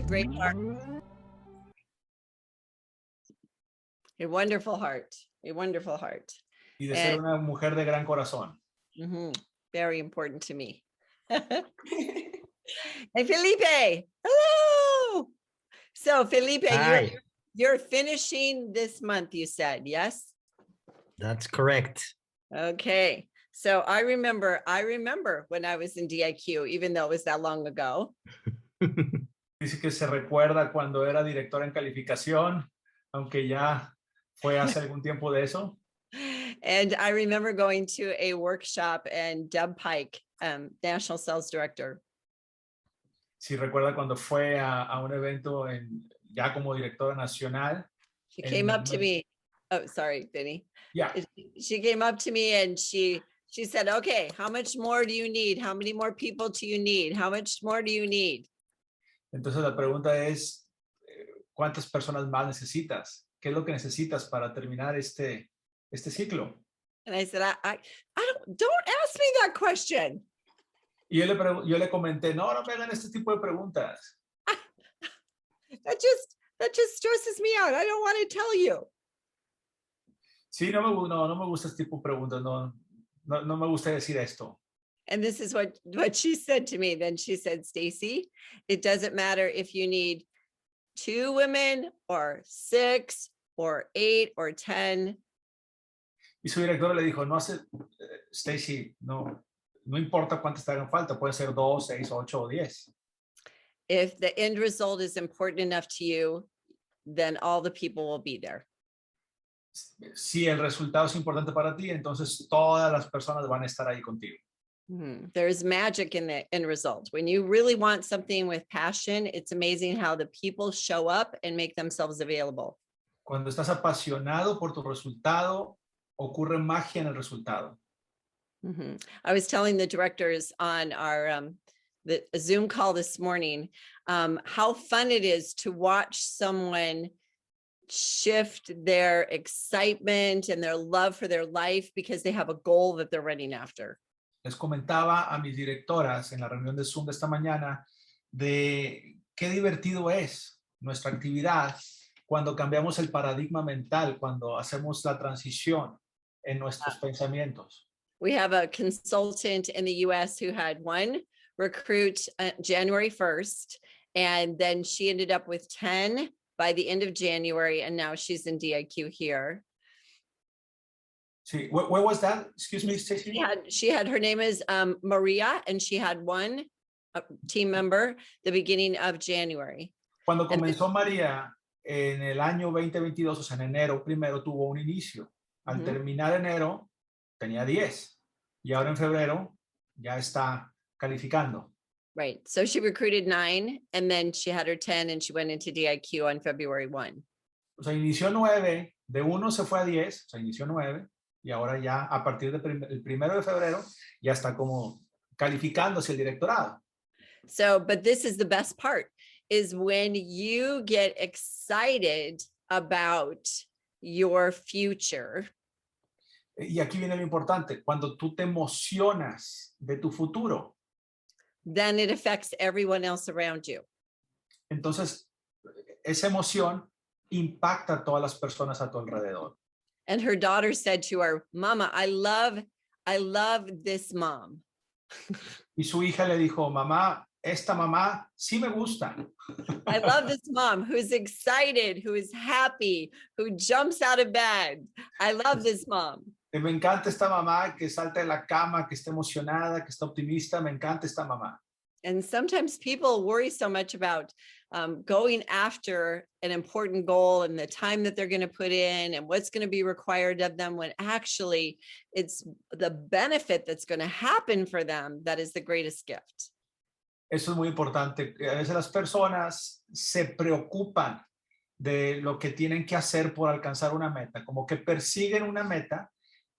great heart. A wonderful heart. A wonderful heart. Y de ser una mujer de gran corazón. Very important to me. Hey, Felipe. Hello. So, Felipe, you're finishing this month, you said, yes? That's correct. Okay. So I remember when I was in DIQ, even though it was that long ago. Dice que se recuerda cuando era directora en calificación, aunque ya fue hace algún tiempo de eso. And I remember going to a workshop and Deb Pike, National Sales Director. Sí, recuerda cuando fue a un evento ya como directora nacional. She came up to me. Oh, sorry, Vinny. Yeah. She came up to me and she said, okay, how much more do you need? How many more people do you need? How much more do you need? Entonces la pregunta es, ¿cuántas personas más necesitas? ¿Qué es lo que necesitas para terminar este ciclo? And I said, I don't ask me that question. Y yo le comenté, no me hagan este tipo de preguntas. That just stresses me out. I don't want to tell you. Sí, no me gusta este tipo de preguntas. No me gusta decir esto. And this is what she said to me. Then she said, Stacy, it doesn't matter if you need 2 women or 6 or 8 or 10. Y su directora le dijo, Stacy, no importa cuántas te hagan falta, puede ser 2, 6, 8 o 10. If the end result is important enough to you, then all the people will be there. Si el resultado es importante para ti, entonces todas las personas van a estar ahí contigo. There's magic in the end result. When you really want something with passion, it's amazing how the people show up and make themselves available. Cuando estás apasionado por tu resultado, ocurre magia en el resultado. I was telling the directors on our the Zoom call this morning how fun it is to watch someone shift their excitement and their love for their life because they have a goal that they're running after. Les comentaba a mis directoras en la reunión de Zoom de esta mañana de qué divertido es nuestra actividad cuando cambiamos el paradigma mental, cuando hacemos la transición en nuestros pensamientos. We have a consultant in the US who had one recruit January 1st, and then she ended up with 10 by the end of January, and now she's in DIQ here. Sí, where was that? Excuse me, Stacy. She had her name is Maria, and she had one team member the beginning of January. Cuando comenzó María en el año 2022, o sea, en enero primero tuvo un inicio. Al terminar enero tenía 10 y ahora en febrero ya está calificando. Right. So she recruited 9 and then she had her 10 and she went into DIQ on February 1. O sea, inició 9, de 1 se fue a 10, o sea, inició 9 y ahora ya a partir del 1 de febrero ya está como calificándose el directorado. So, but this is the best part, is when you get excited about your future. Y aquí viene lo importante, cuando tú te emocionas de tu futuro. Then it affects everyone else around you. Entonces, esa emoción impacta a todas las personas a tu alrededor. And her daughter said to her, Mama, I love this mom. Y su hija le dijo, mamá, esta mamá sí me gusta. I love this mom who's excited, who is happy, who jumps out of bed. I love this mom. Me encanta esta mamá que salta de la cama, que está emocionada, que está optimista. Me encanta esta mamá. And sometimes people worry so much about going after an important goal and the time that they're going to put in and what's going to be required of them, when actually it's the benefit that's going to happen for them that is the greatest gift. Eso es muy importante. A veces las personas se preocupan de lo que tienen que hacer por alcanzar una meta, como que persiguen una meta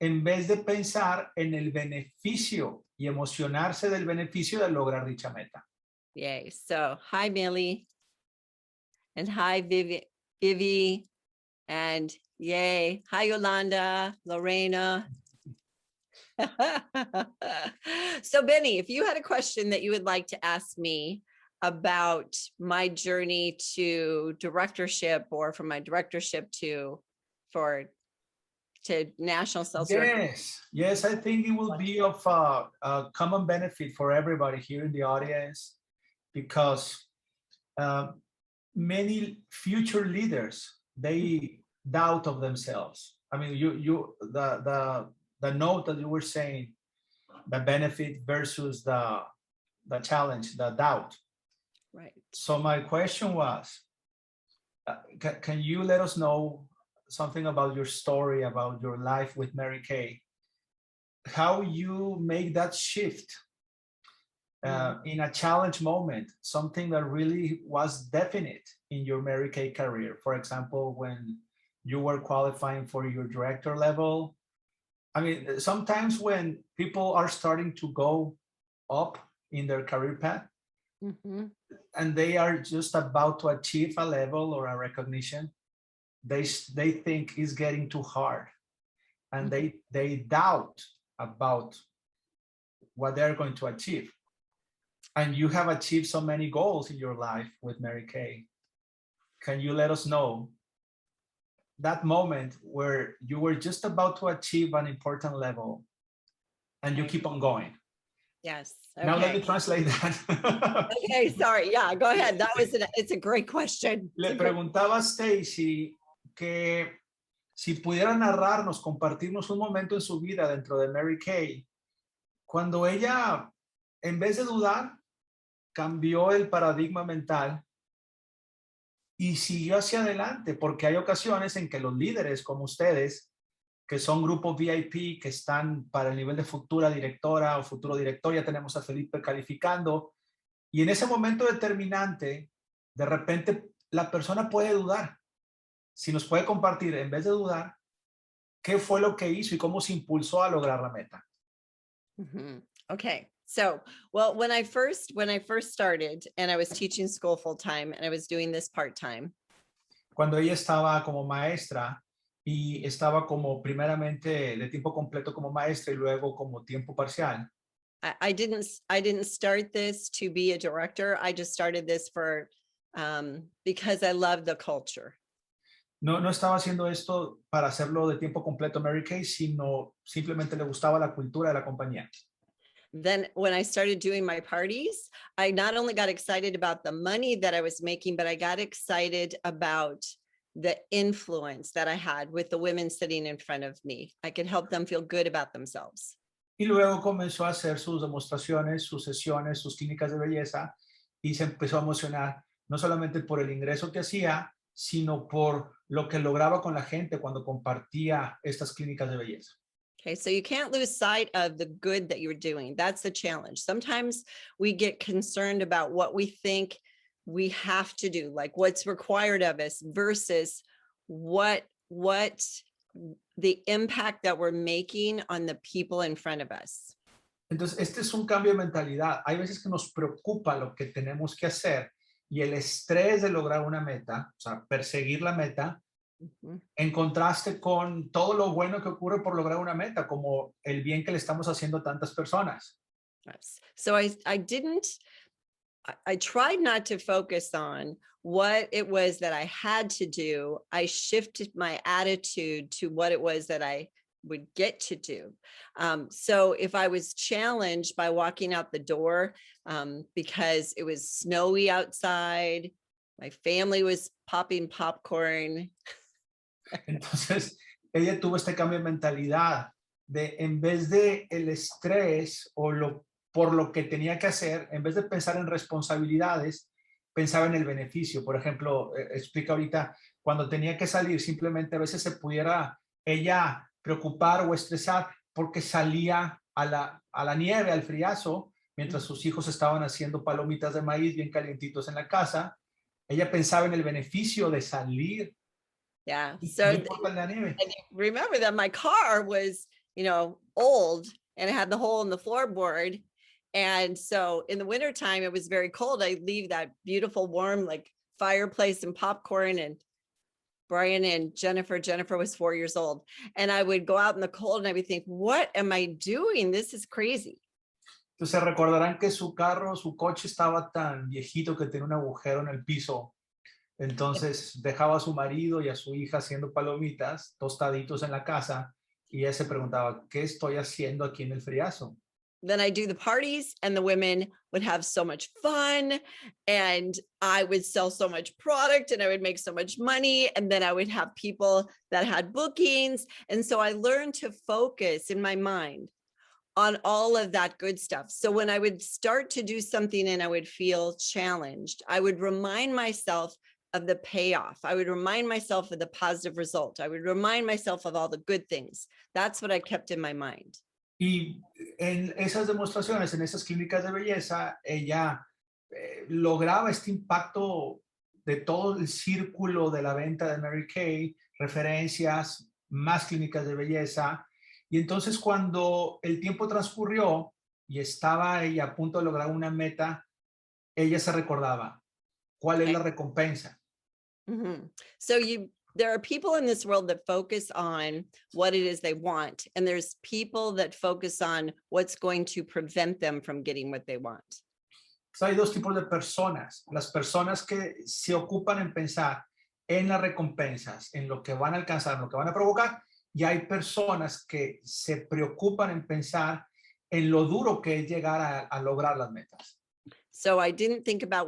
en vez de pensar en el beneficio y emocionarse del beneficio de lograr dicha meta. Yay. So, hi, Millie. And hi, Vivi. And yay. Hi, Yolanda, Lorena. So, Benny, if you had a question that you would like to ask me, about my journey to directorship, or from my directorship to national sales director. Yes, I think it will be of a common benefit for everybody here in the audience, because many future leaders, they doubt of themselves. I mean, the note that you were saying, the benefit versus the challenge, the doubt. Right. So my question was, can you let us know something about your story, about your life with Mary Kay? How you make that shift in a challenge moment, something that really was definite in your Mary Kay career. For example, when you were qualifying for your director level. I mean, sometimes when people are starting to go up in their career path, and they are just about to achieve a level or a recognition, they think it's getting too hard, and they doubt about what they're going to achieve. And you have achieved so many goals in your life with Mary Kay. Can you let us know that moment where you were just about to achieve an important level and you keep on going? Yes. Okay. Now let me translate that. Okay, sorry. Yeah, go ahead. It's a great question. Le preguntaba a Stacy que si pudiera narrarnos, compartirnos un momento en su vida dentro de Mary Kay, cuando ella, en vez de dudar, cambió el paradigma mental y siguió hacia adelante, porque hay ocasiones en que los líderes como ustedes, que son grupos VIP, que están para el nivel de futura directora o futuro director, ya tenemos a Felipe calificando, y en ese momento determinante, de repente la persona puede dudar. Si nos puede compartir, en vez de dudar, qué fue lo que hizo y cómo se impulsó a lograr la meta. Okay. So, well, when I first started, and I was teaching school full time, and I was doing this part time. Cuando ella estaba como maestra y estaba como primeramente de tiempo completo como maestra y luego como tiempo parcial. I didn't start this to be a director. I just started this for because I love the culture. No estaba haciendo esto para hacerlo de tiempo completo Mary Kay, sino simplemente le gustaba la cultura de la compañía. Then when I started doing my parties, I not only got excited about the money that I was making, but I got excited about the influence that I had with the women sitting in front of me. I could help them feel good about themselves. Y luego comenzó a hacer sus demostraciones, sus sesiones, sus clínicas de belleza, y se empezó a emocionar, no solamente por el ingreso que hacía, sino por lo que lograba con la gente cuando compartía estas clínicas de belleza. Okay, so you can't lose sight of the good that you're doing. That's the challenge. Sometimes we get concerned about what we think we have to do, like what's required of us versus what the impact that we're making on the people in front of us. Entonces, este es un cambio de mentalidad. Hay veces que nos preocupa lo que tenemos que hacer y el estrés de lograr una meta, o sea, perseguir la meta, en contraste con todo lo bueno que ocurre por lograr una meta, como el bien que le estamos haciendo a tantas personas. Yes. So I tried not to focus on what it was that I had to do. I shifted my attitude to what it was that I would get to do. So if I was challenged by walking out the door because it was snowy outside, my family was popping popcorn. Entonces, ella tuvo este cambio de mentalidad de, en vez de el estrés o por lo que tenía que hacer, en vez de pensar en responsabilidades, pensaba en el beneficio. Por ejemplo, explica ahorita, cuando tenía que salir, simplemente a veces se pudiera ella preocupar o estresar porque salía a la nieve, al friazo, mientras sus hijos estaban haciendo palomitas de maíz bien calientitos en la casa. Ella pensaba en el beneficio de salir. Yeah. So remember that my car was, old and it had the hole in the floorboard. And so in the wintertime, it was very cold. I'd leave that beautiful warm, like fireplace and popcorn, and Brian and Jennifer was 4 years old. And I would go out in the cold and I would think, what am I doing? This is crazy. Entonces recordarán que su carro, su coche estaba tan viejito que tenía un agujero en el piso. Entonces dejaba a su marido y a su hija haciendo palomitas, tostaditos en la casa, y ella se preguntaba, ¿qué estoy haciendo aquí en el friazo? Then I do the parties and the women would have so much fun and I would sell so much product and I would make so much money. And then I would have people that had bookings. And so I learned to focus in my mind on all of that good stuff. So when I would start to do something and I would feel challenged, I would remind myself of the payoff. I would remind myself of the positive result. I would remind myself of all the good things. That's what I kept in my mind. Y en esas demostraciones, en esas clínicas de belleza, ella lograba este impacto de todo el círculo de la venta de Mary Kay, referencias, más clínicas de belleza. Y entonces cuando el tiempo transcurrió y estaba ella a punto de lograr una meta, ella se recordaba cuál es la recompensa. Mhm. So there are people in this world that focus on what it is they want, and there's people that focus on what's going to prevent them from getting what they want. So, hay dos tipos de personas. Las personas que se ocupan en pensar en las recompensas, en lo que van a alcanzar, en lo que van a provocar, y hay personas que se preocupan en pensar en lo duro que es llegar a lograr las metas. So I didn't think about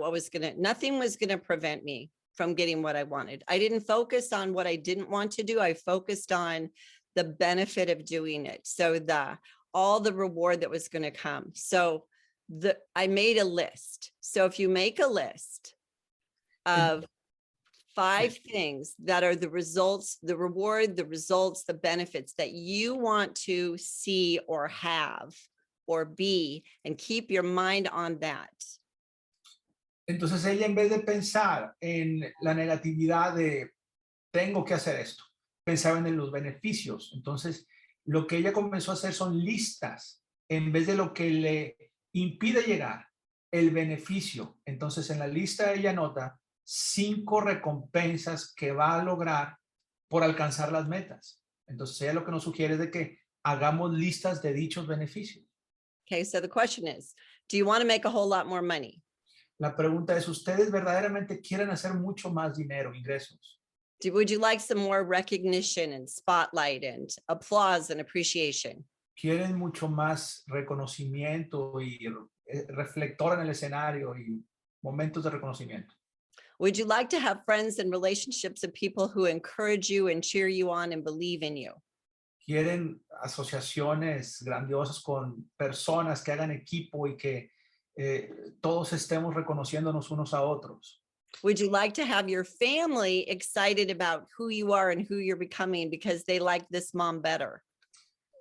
nothing was going to prevent me from getting what I wanted. I didn't focus on what I didn't want to do. I focused on the benefit of doing it. So all the reward that was going to come. So I made a list. So if you make a list of 5 things that are the results, the reward, the results, the benefits that you want to see or have or be, and keep your mind on that. Entonces ella, en vez de pensar en la negatividad de tengo que hacer esto, pensaba en los beneficios. Entonces lo que ella comenzó a hacer son listas en vez de lo que le impide llegar, el beneficio. Entonces en la lista ella anota 5 recompensas que va a lograr por alcanzar las metas. Entonces ella lo que nos sugiere es de que hagamos listas de dichos beneficios. Okay, so the question is, do you want to make a whole lot more money? La pregunta es, ¿ustedes verdaderamente quieren hacer mucho más dinero, ingresos? Would you like some more recognition and spotlight and applause and appreciation? ¿Quieren mucho más reconocimiento y reflector en el escenario y momentos de reconocimiento? Would you like to have friends and relationships of people who encourage you and cheer you on and believe in you? ¿Quieren asociaciones grandiosas con personas que hagan equipo y que todos estemos reconociéndonos unos a otros? Would you like to have your family excited about who you are and who you're becoming because they like this mom better?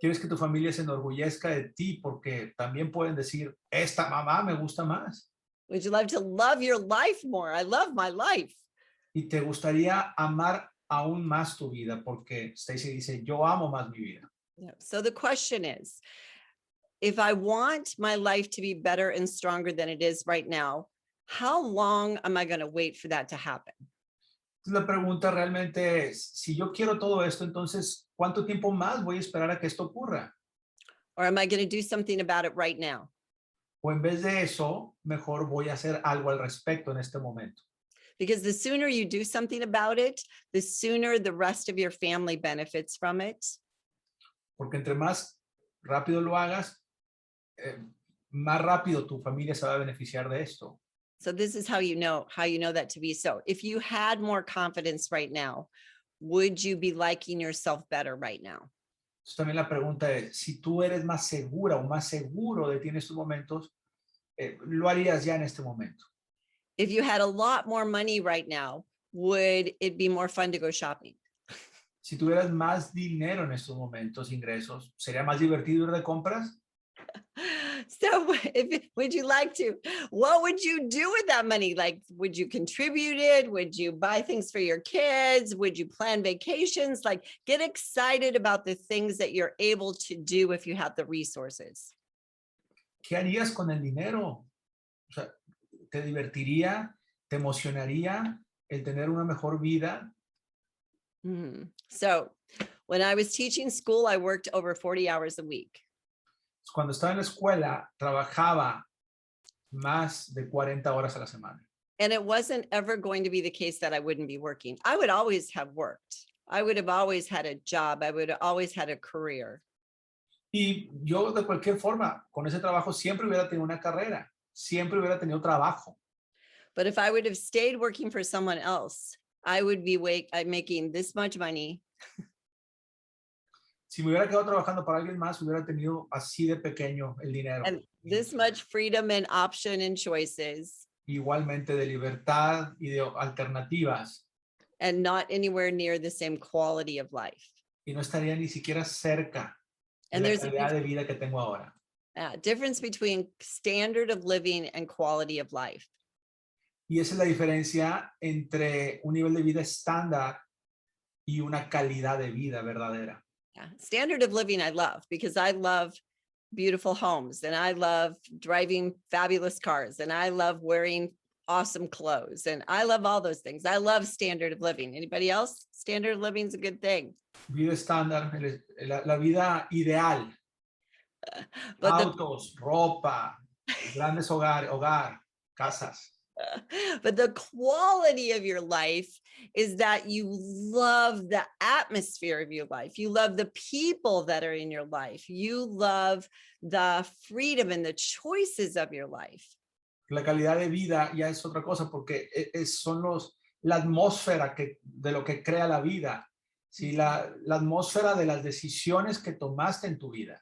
¿Quieres que tu familia se enorgullezca de ti porque también pueden decir, esta mamá me gusta más? Would you love to love your life more? I love my life. Y te gustaría amar aún más tu vida porque Stacy dice, yo amo más mi vida. Yeah. So the question is, if I want my life to be better and stronger than it is right now, how long am I going to wait for that to happen? La pregunta realmente es, si yo quiero todo esto, entonces, ¿cuánto tiempo más voy a esperar a que esto ocurra? Or am I going to do something about it right now? O en vez de eso, mejor voy a hacer algo al respecto en este momento. Because the sooner you do something about it, the sooner the rest of your family benefits from it. Porque entre más rápido lo hagas, más rápido tu familia se va a beneficiar de esto. So this is how you know that to be so. If you had more confidence right now, would you be liking yourself better right now? Entonces también la pregunta es, si tú eres más segura o más seguro de ti en estos momentos, lo harías ya en este momento. If you had a lot more money right now, would it be more fun to go shopping? Si tuvieras más dinero en estos momentos, ingresos, ¿sería más divertido ir de compras? So would you like to, what would you do with that money? Like, would you contribute it? Would you buy things for your kids? Would you plan vacations? Like, get excited about the things that you're able to do if you have the resources. ¿Qué harías con el dinero? O sea, ¿te divertiría? ¿Te emocionaría el tener una mejor vida? So when I was teaching school, I worked over 40 hours a week. Cuando estaba en la escuela, trabajaba más de 40 horas a la semana. And it wasn't ever going to be the case that I wouldn't be working. I would always have worked. I would have always had a job. I would have always had a career. Y yo de cualquier forma, con ese trabajo siempre hubiera tenido una carrera, siempre hubiera tenido trabajo. But if I would have stayed working for someone else, I would be making this much money. Si me hubiera quedado trabajando para alguien más, hubiera tenido así de pequeño el dinero. And this much freedom and option and choices. Igualmente de libertad y de alternativas. And not anywhere near the same quality of life. Y no estaría ni siquiera cerca de And la there's a calidad de vida que tengo ahora. difference between standard of living and quality of life. Y esa es la diferencia entre un nivel de vida estándar y una calidad de vida verdadera. Yeah. Standard of living I love because I love beautiful homes and I love driving fabulous cars and I love wearing awesome clothes and I love all those things. I love standard of living. Anybody else? Standard of living is a good thing. Vida estándar, la vida ideal. But Autos, ropa, grandes hogar, casas. but the quality of your life is that you love the atmosphere of your life. You love the people that are in your life. You love the freedom and the choices of your life. La calidad de vida ya es otra cosa porque son la atmósfera de lo que crea la vida. ¿Sí? La atmósfera de las decisiones que tomaste en tu vida.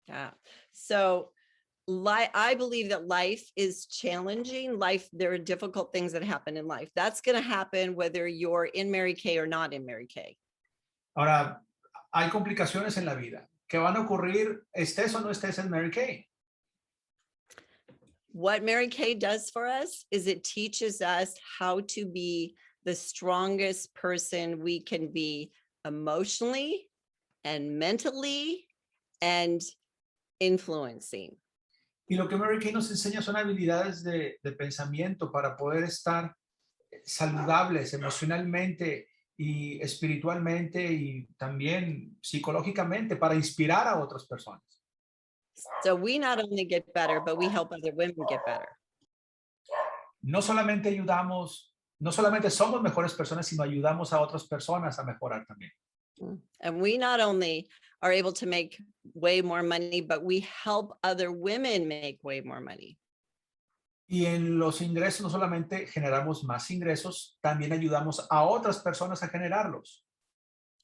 Yeah. So I believe that life is challenging. There are difficult things that happen in life. That's going to happen whether you're in Mary Kay or not in Mary Kay. Ahora, hay complicaciones en la vida que van a ocurrir, estés o no estés en Mary Kay. What Mary Kay does for us is it teaches us how to be the strongest person we can be emotionally and mentally and influencing. Y lo que Mary Kay nos enseña son habilidades de pensamiento para poder estar saludables emocionalmente y espiritualmente y también psicológicamente para inspirar a otras personas. So we not only get better, but we help other women get better. No solamente somos mejores personas, sino ayudamos a otras personas a mejorar también. And we not only are able to make way more money, but we help other women make way more money. Y en los ingresos no solamente generamos más ingresos, también ayudamos a otras personas a generarlos.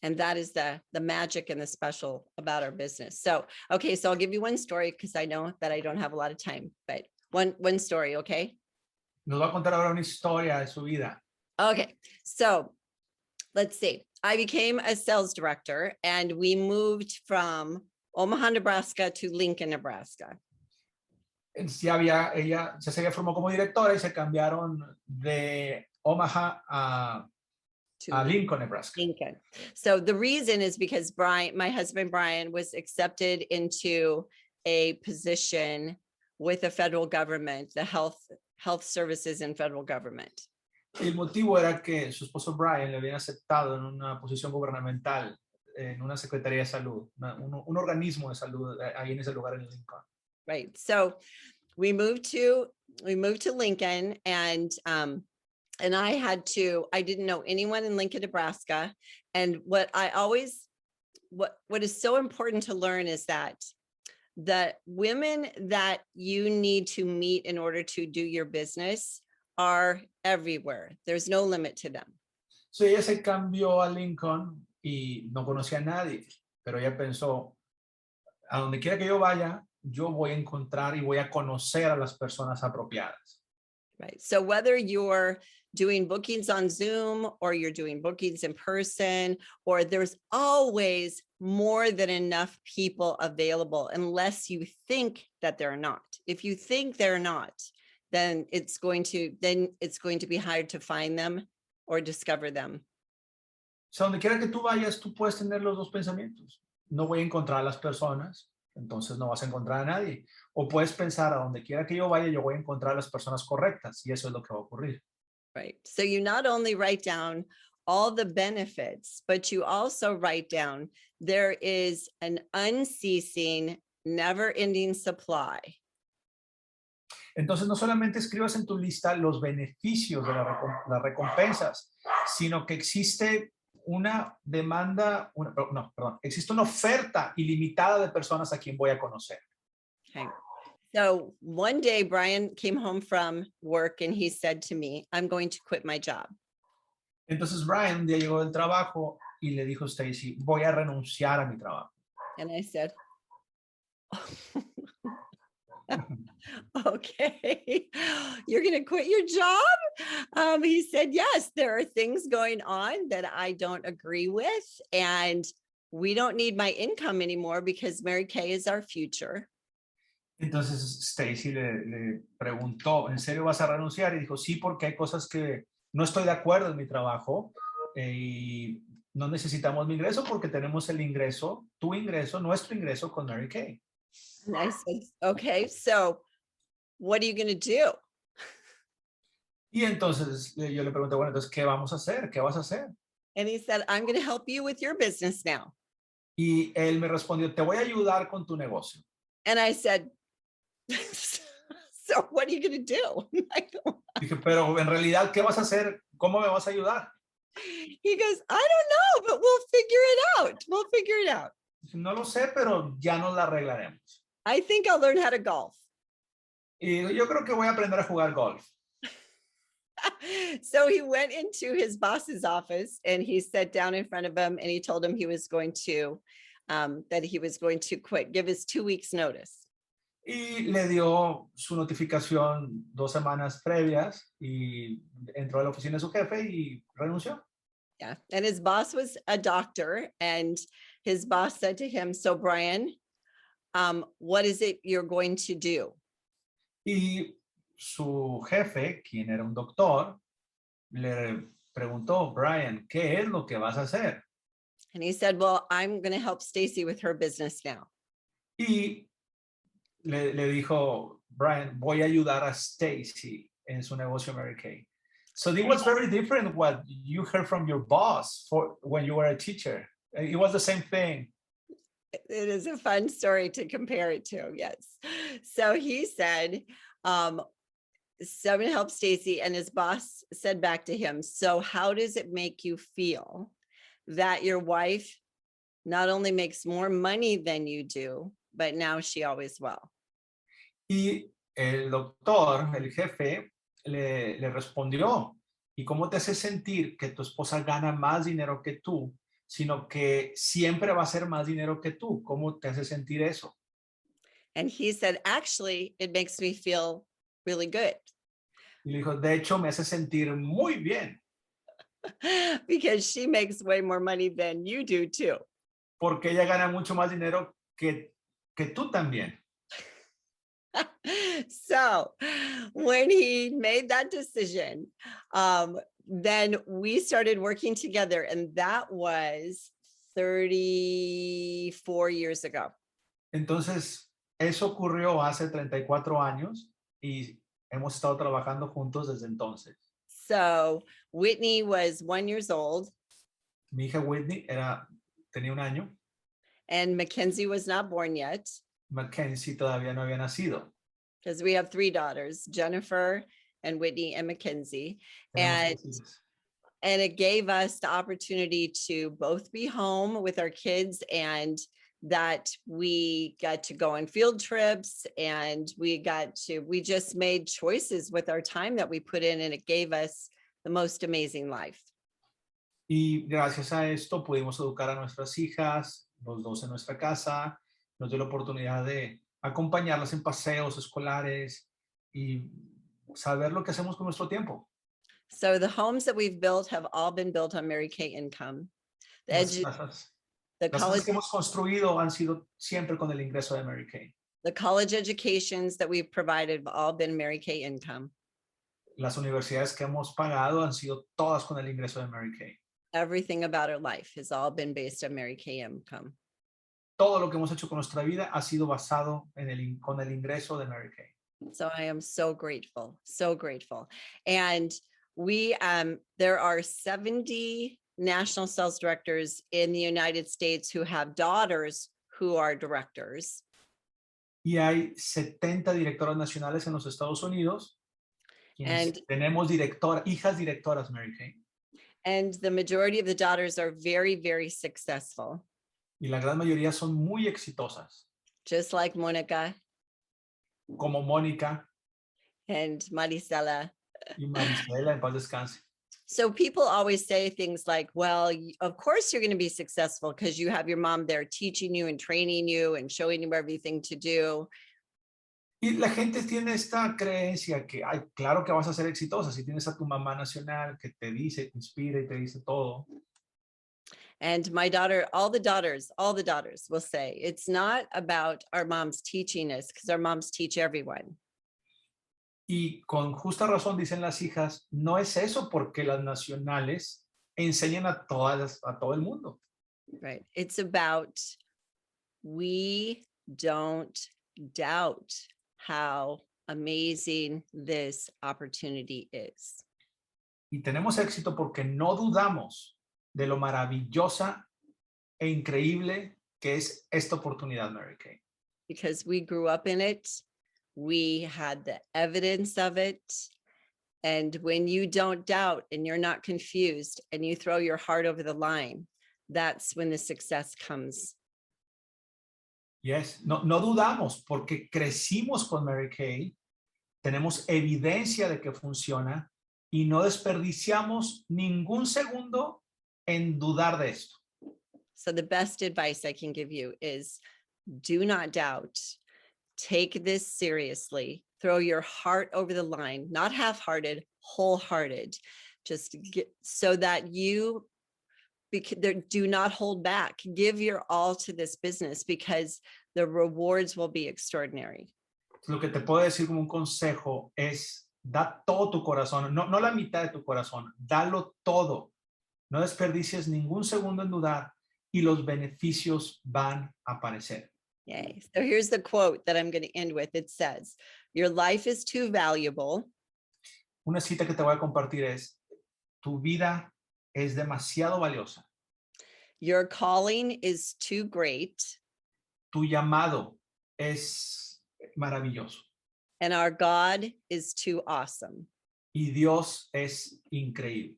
And that is the magic and the special about our business. So, okay, so I'll give you one story because I know that I don't have a lot of time, but one story, okay? Nos va a contar ahora una historia de su vida. Okay, so let's see. I became a sales director and we moved from Omaha, Nebraska to Lincoln, Nebraska. Ella se había formado como directora y se cambiaron de Omaha a Lincoln, Nebraska. Lincoln. So the reason is because my husband, Brian, was accepted into a position with the federal government, the health services in federal government. El motivo era que su esposo Brian le había aceptado en una posición gubernamental, en una secretaría de salud, un organismo de salud ahí en ese lugar en Lincoln. Right. So we moved to Lincoln and I didn't know anyone in Lincoln, Nebraska. And what is so important to learn is that the women that you need to meet in order to do your business are everywhere. There's no limit to them. So ella se cambió a Lincoln y no conocía a nadie, pero ella pensó, a donde quiera que yo vaya, yo voy a encontrar y voy a conocer a las personas apropiadas. Right. So whether you're doing bookings on Zoom or you're doing bookings in person, or there's always more than enough people available unless you think that they're not. If you think they're not, then it's going to be hard to find them or discover them. So donde quiera que tú vayas, tú puedes tener los dos pensamientos. No voy a encontrar a las personas, entonces no vas a encontrar a nadie. O puedes pensar, a donde quiera que yo vaya, yo voy a encontrar a las personas correctas, y eso es lo que va a ocurrir. Right. So you not only write down all the benefits, but you also write down there is an unceasing never ending supply. Entonces, no solamente escribas en tu lista los beneficios de las recompensas, sino que existe una demanda, existe una oferta ilimitada de personas a quien voy a conocer. Okay. So one day Brian came home from work and he said to me, I'm going to quit my job. Entonces, Brian un día llegó del trabajo y le dijo a Stacy, voy a renunciar a mi trabajo. And I said, okay, you're going to quit your job? He said, yes, there are things going on that I don't agree with. And we don't need my income anymore because Mary Kay is our future. Entonces Stacy le preguntó, ¿en serio vas a renunciar? Y dijo, sí, porque hay cosas que no estoy de acuerdo en mi trabajo y no necesitamos mi ingreso porque tenemos el ingreso, tu ingreso, nuestro ingreso con Mary Kay. And I said, okay, so what are you going to do? Y entonces yo le pregunté, bueno, entonces, ¿qué vamos a hacer? ¿Qué vas a hacer? And he said, I'm going to help you with your business now. Y él me respondió, te voy a ayudar con tu negocio. And I said, so what are you going to do? Dije, pero en realidad, ¿qué vas a hacer? ¿Cómo me vas a ayudar? He goes, I don't know, but we'll figure it out. We'll figure it out. Dije, no lo sé, pero ya nos la arreglaremos. I think I'll learn how to golf. Y yo creo que voy a aprender a jugar golf. So he went into his boss's office and he sat down in front of him and he told him he was going to, that he was going to quit, give his 2 weeks notice. Y le dio su notificación 2 semanas previas y entró a la oficina de su jefe y renunció. Yeah. And his boss was a doctor and his boss said to him, so Brian, what is it you're going to do? Y su jefe, quien era un doctor, le preguntó, Brian, ¿qué es lo que vas a hacer? And he said, well, I'm going to help Stacy with her business now. Y le dijo, Brian, voy a ayudar a Stacy en su negocio Mary Kay. So it was very different what you heard from your boss for when you were a teacher. It was the same thing. It is a fun story to compare it to. Yes. So he said, so I'm going to help Stacy, and his boss said back to him, so how does it make you feel that your wife not only makes more money than you do, but now she always will? Y el doctor, el jefe, le respondió, ¿y cómo te hace sentir que tu esposa gana más dinero que tú, sino que siempre va a ser más dinero que tú? ¿Cómo te hace sentir eso? And he said, actually, it makes me feel really good. Y le dijo, de hecho, me hace sentir muy bien. Because she makes way more money than you do too. Porque ella gana mucho más dinero que tú también. So when he made that decision, then we started working together, and that was 34 years ago. Entonces, eso ocurrió hace 34 años y hemos estado trabajando juntos desde entonces. So Whitney was 1 year old. Mi hija Whitney tenía 1 año. And Mackenzie was not born yet. Mackenzie todavía no había nacido. Because we have 3 daughters, Jennifer and Whitney and Mackenzie. And it gave us the opportunity to both be home with our kids, and that we got to go on field trips, and we just made choices with our time that we put in, and it gave us the most amazing life. Y gracias a esto pudimos educar a nuestras hijas, los 2 en nuestra casa, nos dio la oportunidad de acompañarlas en paseos escolares y saber lo que hacemos con nuestro tiempo. So the homes that we've built have all been built on Mary Kay income. Las casas que hemos construido han sido siempre con el ingreso de Mary Kay. The college educations that we've provided have all been Mary Kay income. Las universidades que hemos pagado han sido todas con el ingreso de Mary Kay. Everything about our life has all been based on Mary Kay income. Todo lo que hemos hecho con nuestra vida ha sido basado con el ingreso de Mary Kay. So I am so grateful, so grateful. And we, there are 70 national sales directors in the United States who have daughters who are directors. y hay 70 directoras nacionales en los Estados Unidos. And- Tenemos hijas directoras, Mary Kay. And the majority of the daughters are very, very successful, Y la gran mayoría son muy exitosas, just like Mónica como Mónica and Marisela. y Marisela, en paz descanse. So people always say things like, well, of course you're going to be successful because you have your mom there teaching you and training you and showing you everything to do. Y la gente tiene esta creencia que, ay, claro que vas a ser exitosa si tienes a tu mamá nacional que te dice, te inspira y te dice todo. And my daughter, all the daughters will say, it's not about our moms teaching us because our moms teach everyone. Y con justa razón dicen las hijas, no es eso porque las nacionales enseñan a todo el mundo. Right. It's about, we don't doubt how amazing this opportunity is. Y tenemos éxito porque no dudamos de lo maravillosa e increíble que es esta oportunidad, Mary Kay. Because we grew up in it, we had the evidence of it. And when you don't doubt and you're not confused and you throw your heart over the line, that's when the success comes. Yes, no dudamos porque crecimos con Mary Kay, tenemos evidencia de que funciona y no desperdiciamos ningún segundo en dudar de esto. So the best advice I can give you is do not doubt. Take this seriously. Throw your heart over the line, not half-hearted, wholehearted. Just get so that you do not hold back. Give your all to this business because the rewards will be extraordinary. Lo que te puedo decir como un consejo es da todo tu corazón, no la mitad de tu corazón, dalo todo. No desperdicies ningún segundo en dudar y los beneficios van a aparecer. Yay. So here's the quote that I'm going to end with. It says, your life is too valuable. Una cita que te voy a compartir es, tu vida es demasiado valiosa. Your calling is too great. Tu llamado es maravilloso. And our God is too awesome. Y Dios es increíble.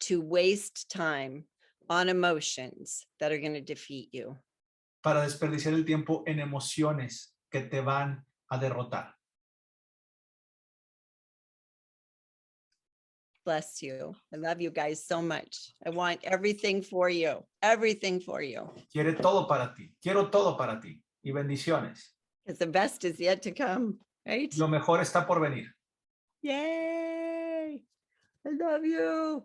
To waste time on emotions that are going to defeat you. Para desperdiciar el tiempo en emociones que te van a derrotar. Bless you. I love you guys so much. I want everything for you. Everything for you. Quiero todo para ti. Quiero todo para ti. Y bendiciones. Because the best is yet to come, right? Lo mejor está por venir. Yay! I love you.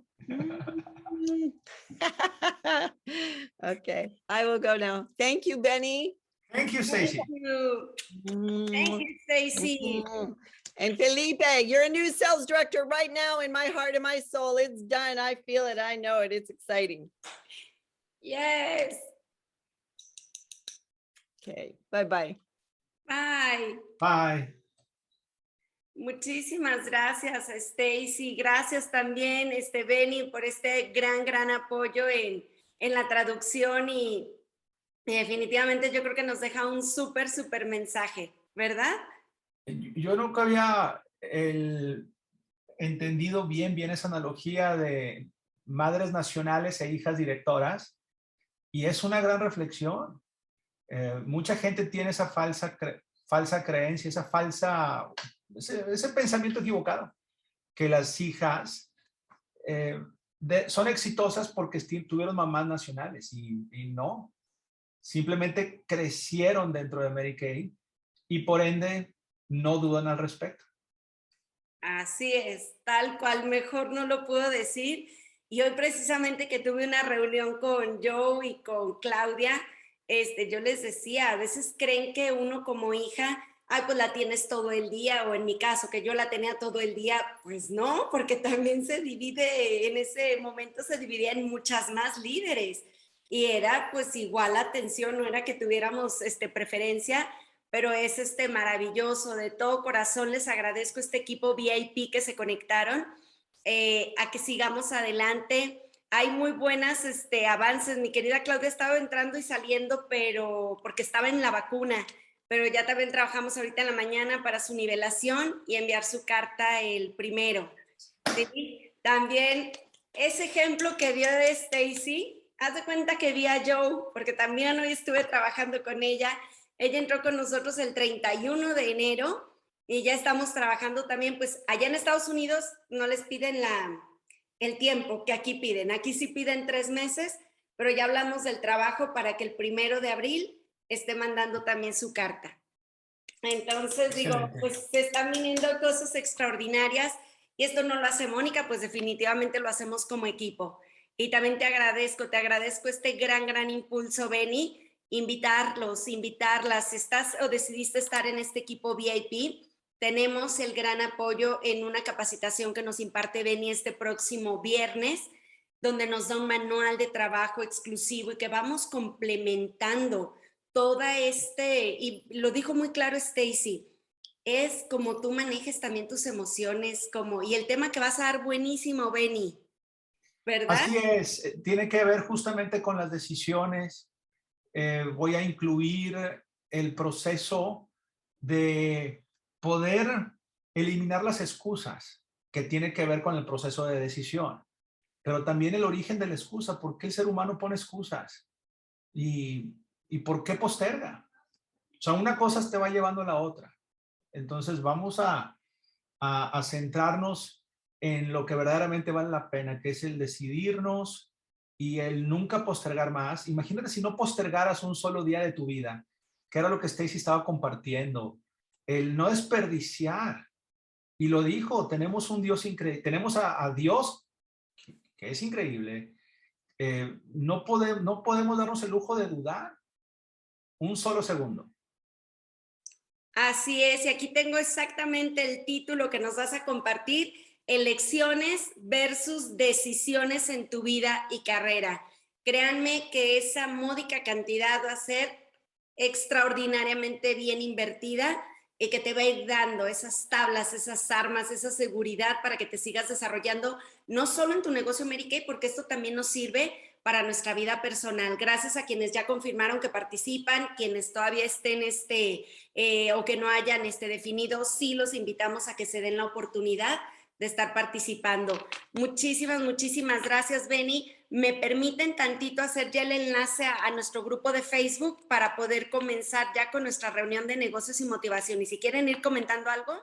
Okay, I will go now. Thank you, Benny. Thank you, Stacy. Thank you. Thank you, Stacy. And Felipe, you're a new sales director right now in my heart and my soul. It's done. I feel it. I know it. It's exciting. Yes. Okay, bye-bye. Bye. Bye. Muchísimas gracias, Stacy. Gracias también, Benny, por este gran apoyo en la traducción y definitivamente yo creo que nos deja un súper mensaje, ¿verdad? Yo nunca había entendido bien esa analogía de madres nacionales e hijas directoras y es una gran reflexión. Mucha gente tiene esa falsa creencia, ese pensamiento equivocado, que las hijas son exitosas porque tuvieron mamás nacionales y no, simplemente crecieron dentro de Mary Kay y por ende no dudan al respecto. Así es, tal cual, mejor no lo puedo decir. Y hoy precisamente que tuve una reunión con Joe y con Claudia, yo les decía, a veces creen que uno como hija, pues la tienes todo el día, o en mi caso, que yo la tenía todo el día, pues no, porque también se divide, en ese momento se dividía en muchas más líderes, y era pues igual la atención, no era que tuviéramos preferencia, pero es maravilloso, de todo corazón les agradezco a este equipo VIP que se conectaron, a que sigamos adelante. Hay muy buenas avances. Mi querida Claudia estaba entrando y saliendo, pero porque estaba en la vacuna, pero ya también trabajamos ahorita en la mañana para su nivelación y enviar su carta el 1. ¿Sí? También ese ejemplo que dio de Stacy, haz de cuenta que vi a Joe, porque también hoy estuve trabajando con ella. Ella entró con nosotros el 31 de enero y ya estamos trabajando también, pues allá en Estados Unidos no les piden el tiempo que aquí piden. Aquí sí piden 3 meses, pero ya hablamos del trabajo para que el 1 de abril esté mandando también su carta. Entonces digo, Excelente. pues se están viniendo cosas extraordinarias y esto no lo hace Mónica, pues definitivamente lo hacemos como equipo. Y también te agradezco este gran impulso, Benny, invitarlas, estás o decidiste estar en este equipo VIP. Tenemos el gran apoyo en una capacitación que nos imparte Benny este próximo viernes, donde nos da un manual de trabajo exclusivo y que vamos complementando y lo dijo muy claro Stacy, es como tú manejes también tus emociones, y el tema que vas a dar buenísimo, Benny, ¿verdad? Así es, tiene que ver justamente con las decisiones. Voy a incluir el proceso de poder eliminar las excusas que tiene que ver con el proceso de decisión, pero también el origen de la excusa. ¿Por qué el ser humano pone excusas? ¿Y por qué posterga? O sea, una cosa te va llevando a la otra. Entonces vamos a centrarnos en lo que verdaderamente vale la pena, que es el decidirnos y el nunca postergar más. Imagínate si no postergaras un solo día de tu vida, que era lo que Stacy estaba compartiendo, el no desperdiciar. Y lo dijo, tenemos un Dios increíble, tenemos a Dios que es increíble. No podemos darnos el lujo de dudar un solo segundo. Así es, y aquí tengo exactamente el título que nos vas a compartir, elecciones versus decisiones en tu vida y carrera. Créanme que esa módica cantidad va a ser extraordinariamente bien invertida y que te va a ir dando esas tablas, esas armas, esa seguridad para que te sigas desarrollando, no solo en tu negocio Mary Kay, porque esto también nos sirve para nuestra vida personal. Gracias a quienes ya confirmaron que participan, quienes todavía estén o que no hayan definido, sí los invitamos a que se den la oportunidad de estar participando. Muchísimas gracias, Benny. ¿Me permiten tantito hacer ya el enlace a nuestro grupo de Facebook para poder comenzar ya con nuestra reunión de negocios y motivación? Y si quieren ir comentando algo.